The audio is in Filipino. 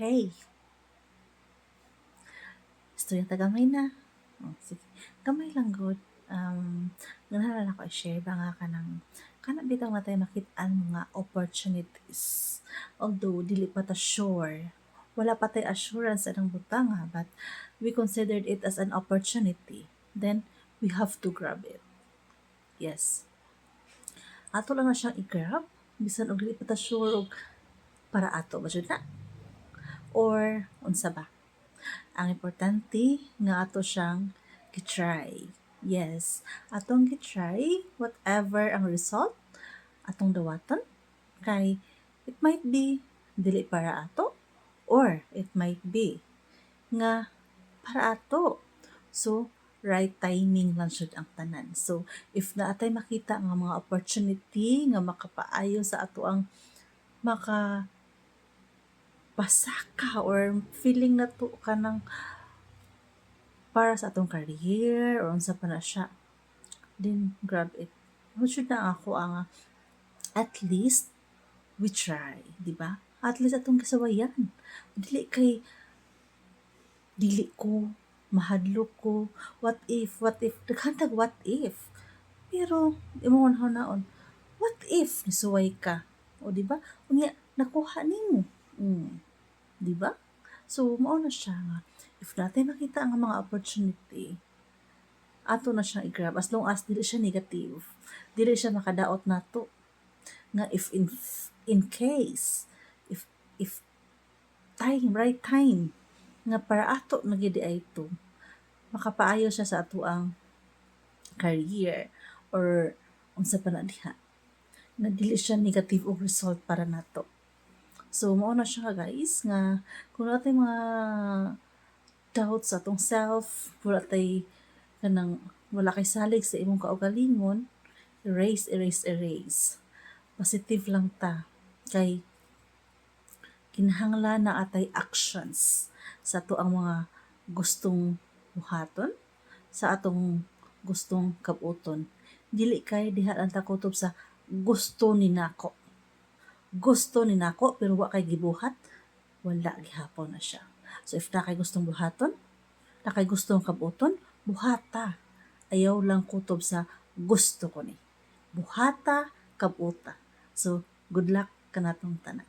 Hey, istorya ta gamay na. Sige. Gamay lang good. Ganahan ako i-share ba nga ka ng kana bitaw nga tayo makit-an mga opportunities. Although dili pa ta sure, wala pa tay assurance anang butang ha, but we considered it as an opportunity. Then we have to grab it. Yes. Ato lang na siyang i-grab bisan og dili pa ta sure og para ato ba jud na or unsa ba. Ang importante nga ato siyang gitry. Yes, atong gitry whatever ang result atong dawaton kay it might be dili para ato or it might be nga para ato. So, right timing lang syud ang tanan. So, if naatay makita nga mga opportunity nga makapaayo sa ato ang maka pasaka or feeling na to ka ng para sa atong career or unsa pa na siya, then grab it. Should na ako ang at least we try, di ba? At least atong kasawayan. Dili ko, mahadlok ko, what if, naghantag what if. Pero, imong naon, what if nisuway ka? O di ba? Unya, nakuha nimo. Di ba? So, mao na siya nga. If natin makita ang mga opportunity, ato na siyang i-grab as long as dili siya negative. Dili siya makadaot nato. Nga if in case, if right time, nga para ato na gid ay ito, makapaayo siya sa ato ang career or unsa pa na diha. Na dili siya negative og result para nato. So, mao na siya guys, nga kung natin mga doubts sa atong self, wala kay salig sa imong kaugalingon, erase. Positive lang ta. Kay kinahanglan na atay actions sa ato ang mga gustong buhaton, sa atong gustong kabuton. Dili kay diha lang ta kutob sa gusto ni nako pero wa kay gibuhat, wala gihapon na siya. So if na kay gustong buhaton, na kay gustong kabuton, buhata. Ayaw lang kutob sa gusto ko ni. Buhata, kabuta. So good luck kanatong tanan.